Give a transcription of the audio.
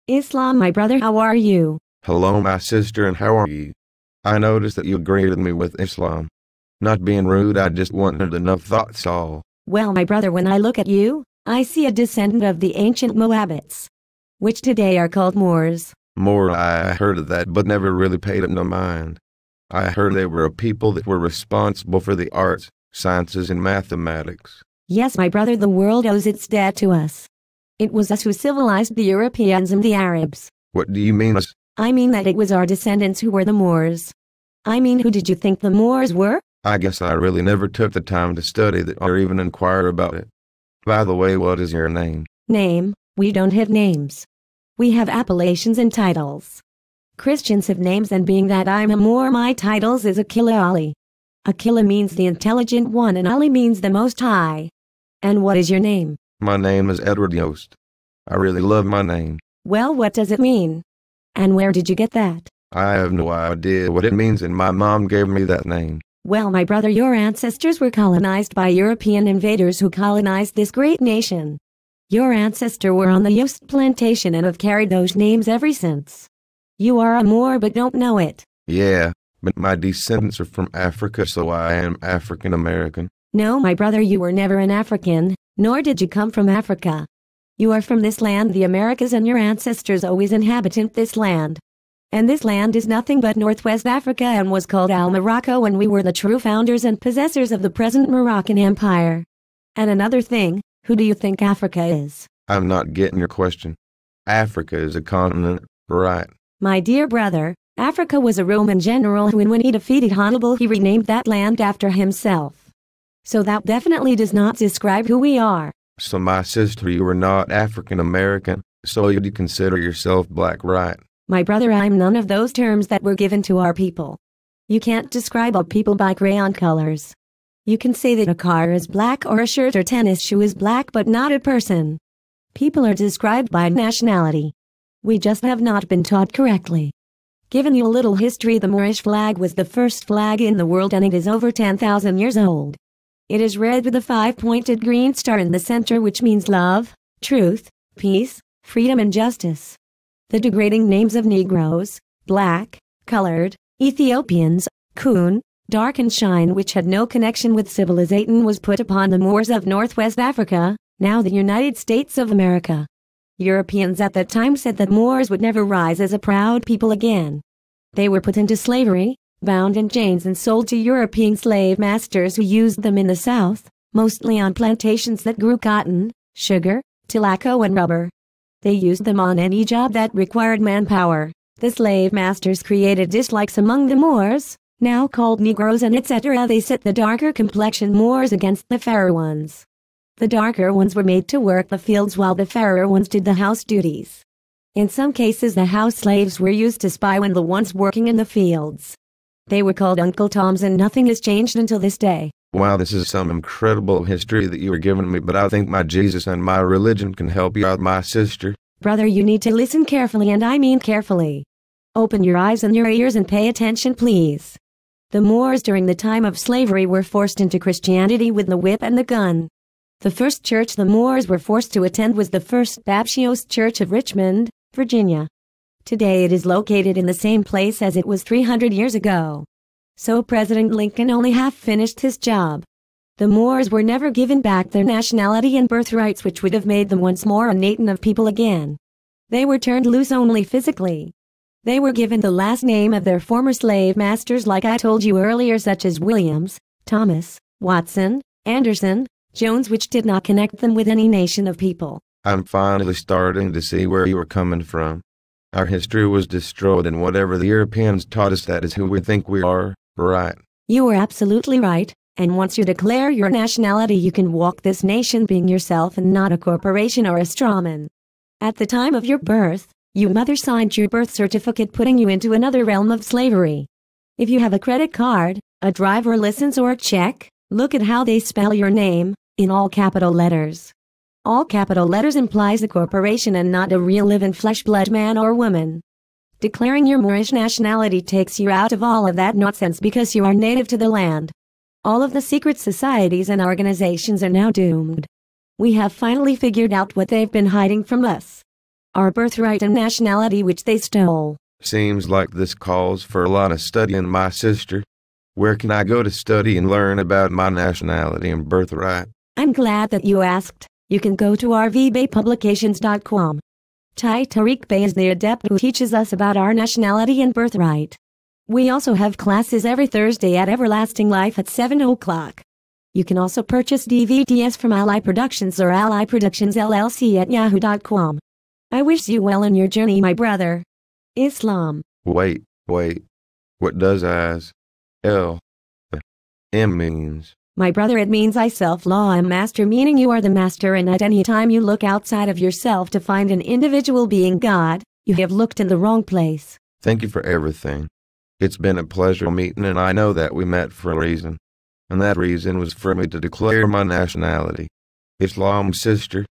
Islam, my brother, how are you? Hello, my sister, and how are you? I noticed that you greeted me with Islam. Not being rude, I just wanted to know, that's all. Well, my brother, when I look at you, I see a descendant of the ancient Moabites, which today are called Moors. More, I heard of that, but never really paid it no mind. I heard they were a people that were responsible for the arts, sciences, and mathematics. Yes, my brother, the world owes its debt to us. It was us who civilized the Europeans and the Arabs. What do you mean, us? I mean that it was our descendants who were the Moors. I mean, who did you think the Moors were? I guess I really never took the time to study that or even inquire about it. By the way, what is your name? Name? We don't have names. We have appellations and titles. Christians have names, and being that I'm a Moor, my titles is Akila Ali. Akila means the intelligent one and Ali means the Most High. And what is your name? My name is Edward Yost. I really love my name. Well, what does it mean? And where did you get that? I have no idea what it means, and my mom gave me that name. Well, my brother, your ancestors were colonized by European invaders who colonized this great nation. Your ancestors were on the Yost plantation and have carried those names ever since. You are a Moor but don't know it. Yeah, but my descendants are from Africa, so I am African American. No, my brother, you were never an African, nor did you come from Africa. You are from this land, the Americas, and your ancestors always inhabited this land. And this land is nothing but Northwest Africa and was called Al-Morocco when we were the true founders and possessors of the present Moroccan Empire. And another thing, who do you think Africa is? I'm not getting your question. Africa is a continent, right? My dear brother, Africa was a Roman general who, when he defeated Hannibal, he renamed that land after himself. So that definitely does not describe who we are. So my sister, you are not African American, so you do consider yourself black, right? My brother, I'm none of those terms that were given to our people. You can't describe a people by crayon colors. You can say that a car is black or a shirt or tennis shoe is black, but not a person. People are described by nationality. We just have not been taught correctly. Given you a little history, the Moorish flag was the first flag in the world, and it is over 10,000 years old. It is red with a 5-pointed green star in the center, which means love, truth, peace, freedom, and justice. The degrading names of Negroes, black, colored, Ethiopians, coon, dark, and shine, which had no connection with civilization, was put upon the Moors of Northwest Africa, now the United States of America. Europeans at that time said that Moors would never rise as a proud people again. They were put into slavery, bound in chains, and sold to European slave masters who used them in the South, mostly on plantations that grew cotton, sugar, tobacco, and rubber. They used them on any job that required manpower. The slave masters created dislikes among the Moors, now called Negroes, and etc. They set the darker complexioned Moors against the fairer ones. The darker ones were made to work the fields while the fairer ones did the house duties. In some cases, the house slaves were used to spy on the ones working in the fields. They were called Uncle Toms, and nothing has changed until this day. Wow, this is some incredible history that you are giving me, but I think my Jesus and my religion can help you out, my sister. Brother, you need to listen carefully, and I mean carefully. Open your eyes and your ears and pay attention, please. The Moors during the time of slavery were forced into Christianity with the whip and the gun. The first church the Moors were forced to attend was the First Baptist Church of Richmond, Virginia. Today it is located in the same place as it was 300 years ago. So President Lincoln only half finished his job. The Moors were never given back their nationality and birthrights, which would have made them once more a nation of people again. They were turned loose only physically. They were given the last name of their former slave masters, like I told you earlier, such as Williams, Thomas, Watson, Anderson, Jones, which did not connect them with any nation of people. I'm finally starting to see where you are coming from. Our history was destroyed, and whatever the Europeans taught us, that is who we think we are, right? You are absolutely right, and once you declare your nationality, you can walk this nation being yourself and not a corporation or a strawman. At the time of your birth, your mother signed your birth certificate, putting you into another realm of slavery. If you have a credit card, a driver license, or a check, look at how they spell your name, in all capital letters. All capital letters implies a corporation and not a real live and flesh blood man or woman. Declaring your Moorish nationality takes you out of all of that nonsense because you are native to the land. All of the secret societies and organizations are now doomed. We have finally figured out what they've been hiding from us. our birthright and nationality which they stole. Seems like this calls for a lot of studying, my sister. Where can I go to study and learn about my nationality and birthright? I'm glad that you asked. You can go to rvbaypublications.com. Tai Tariq Bey is the adept who teaches us about our nationality and birthright. We also have classes every Thursday at Everlasting Life at 7 o'clock. You can also purchase DVDs from Ally Productions or Ally Productions LLC at yahoo.com. I wish you well in your journey, my brother. Islam. Wait. What does ISLM means? My brother, it means I self-law am master, meaning you are the master, and at any time you look outside of yourself to find an individual being God, you have looked in the wrong place. Thank you for everything. It's been a pleasure meeting, and I know that we met for a reason. And that reason was for me to declare my nationality. Islam, sister.